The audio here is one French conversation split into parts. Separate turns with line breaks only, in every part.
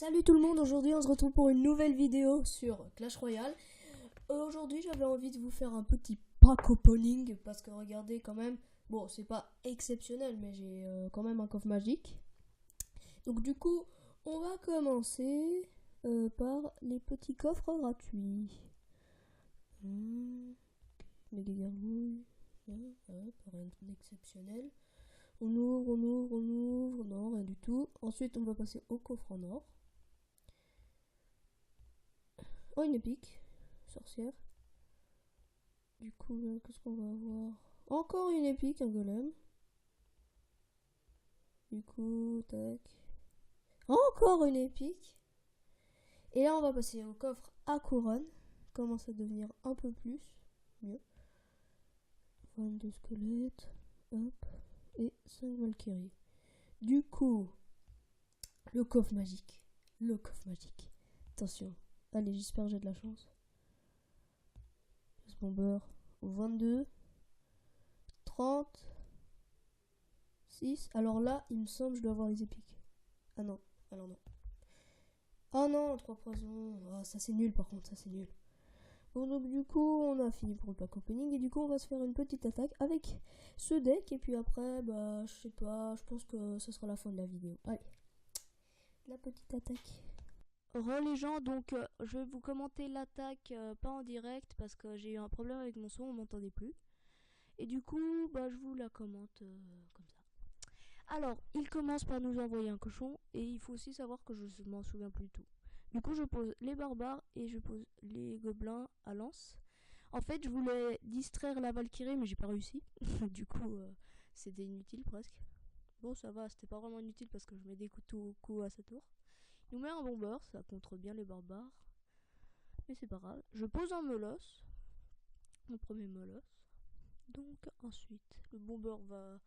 Salut tout le monde, aujourd'hui on se retrouve pour une nouvelle vidéo sur Clash Royale. Aujourd'hui j'avais envie de vous faire un petit pack opening parce que regardez quand même, bon c'est pas exceptionnel mais j'ai quand même un coffre magique. Donc du coup on va commencer par les petits coffres gratuits. Méga gargouille, rien d'exceptionnel. On ouvre, non rien du tout. Ensuite on va passer au coffre en or. Oh, une épique, sorcière. Du coup, là, qu'est-ce qu'on va avoir? Encore une épique, un golem. Du coup, tac. Encore une épique. Et là, on va passer au coffre à couronne. Commence à devenir un peu plus mieux. 22 squelettes. Hop. Et 5 Valkyries. Du coup, le coffre magique. Le coffre magique. Attention. Allez, j'espère que j'ai de la chance. Ce bomber. 22. 30. 6. Alors là, il me semble que je dois avoir les épiques. Ah non. Alors non. Oh non, 3 poisons. Oh, ça c'est nul par contre, ça c'est nul. Bon, donc du coup, on a fini pour le pack opening. Et du coup, on va se faire une petite attaque avec ce deck. Et puis après, bah, je sais pas, je pense que ce sera la fin de la vidéo. Allez, la petite attaque. Re les gens, donc je vais vous commenter l'attaque pas en direct parce que j'ai eu un problème avec mon son, on m'entendait plus. Et du coup, bah, je vous la commente comme ça. Alors, il commence par nous envoyer un cochon et il faut aussi savoir que je m'en souviens plus du tout. Du coup, je pose les barbares et je pose les gobelins à lance. En fait, je voulais distraire la Valkyrie, mais j'ai pas réussi. Du coup, c'était inutile presque. Bon, ça va, c'était pas vraiment inutile parce que je mets des coups à sa tour. Il nous met un bomber, ça contre bien les barbares. Mais c'est pas grave. Je pose un molosse, mon premier molosse. Donc, ensuite, le bomber va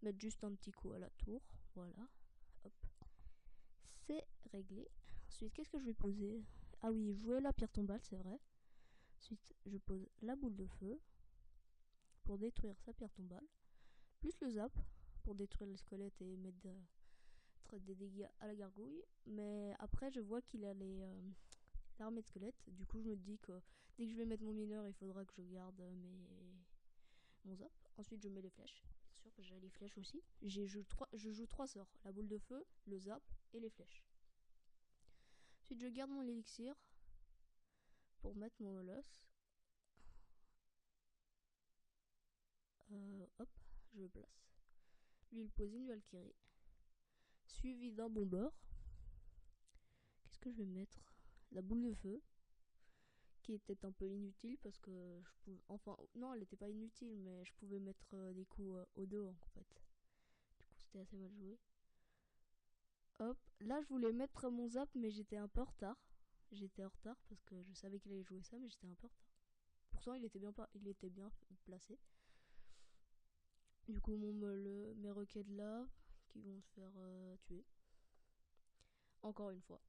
mettre juste un petit coup à la tour. Voilà. Hop. C'est réglé. Ensuite, qu'est-ce que je vais poser? Ah oui, jouer la pierre tombale, c'est vrai. Ensuite, je pose la boule de feu pour détruire sa pierre tombale, plus le zap pour détruire le squelette et mettre des dégâts à la gargouille. Mais après, je vois qu'il a l'armée de squelettes. Du coup, je me dis que dès que je vais mettre mon mineur, il faudra que je garde mon zap. Ensuite, je mets les flèches. Bien sûr que j'ai les flèches aussi. Je joue 3 sorts, la boule de feu, le zap et les flèches. Ensuite, je garde mon élixir pour mettre mon molosse. Hop, je le place. Lui, il pose une Valkyrie, suivi d'un bomber. Qu'est-ce que je vais mettre? La boule de feu, qui était un peu inutile parce que je pouvais. Enfin, non, elle n'était pas inutile, mais je pouvais mettre des coups au dos en fait. Du coup, c'était assez mal joué. Hop, là, je voulais mettre mon zap, mais j'étais un peu en retard. J'étais en retard parce que je savais qu'il allait jouer ça, mais j'étais un peu en retard. Pourtant, il était bien placé. Du coup, mes requêtes là, qui vont se faire tuer. Encore une fois.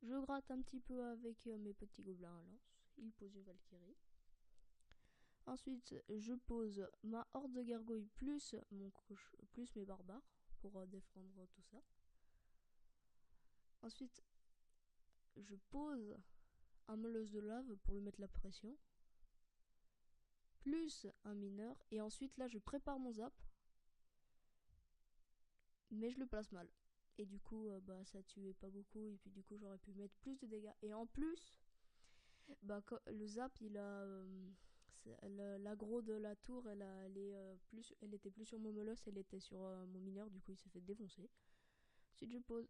Je gratte un petit peu avec mes petits gobelins à lance. Il pose une Valkyrie. Ensuite, je pose ma horde de gargouilles plus plus mes barbares pour défendre tout ça. Ensuite, je pose un molosse de lave pour lui mettre la pression. Plus un mineur. Et ensuite, là, je prépare mon zap. Mais je le place mal. Et du coup, bah, ça tuait pas beaucoup. Et puis du coup, j'aurais pu mettre plus de dégâts. Et en plus, bah, le zap, il a l'agro de la tour, elle était plus sur mon molosse, elle était sur mon mineur, du coup il s'est fait défoncer. Ensuite je pose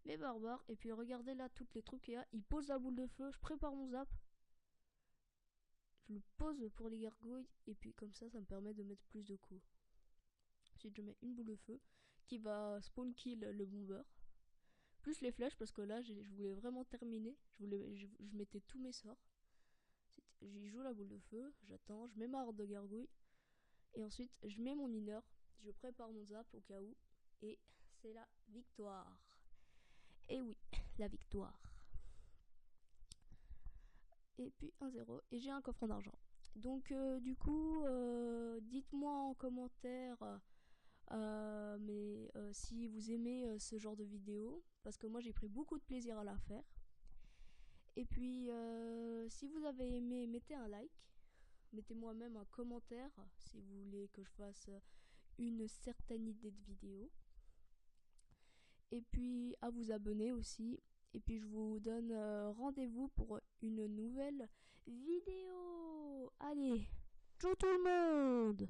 mes barbares, et puis regardez là toutes les trucs qu'il y a. Il pose la boule de feu, je prépare mon zap, je le pose pour les gargouilles, et puis comme ça me permet de mettre plus de coups. Ensuite je mets une boule de feu qui va spawn kill le bomber, plus les flèches parce que là je voulais vraiment terminer, je mettais tous mes sorts. J'y joue la boule de feu, j'attends, je mets ma horde de gargouilles. Et ensuite, je mets mon mineur, je prépare mon zap au cas où. Et c'est la victoire. Et oui, la victoire. Et puis 1-0. Et j'ai un coffre en argent. Donc du coup, dites-moi en commentaire
Mais si vous aimez ce genre de vidéo, parce que moi j'ai pris beaucoup de plaisir à la faire. Et puis si vous avez aimé, mettez un like. Mettez-moi même un commentaire si vous voulez que je fasse une certaine idée de vidéo. Et puis à vous abonner aussi. Et puis je vous donne rendez-vous pour une nouvelle vidéo. Allez, ciao tout le monde!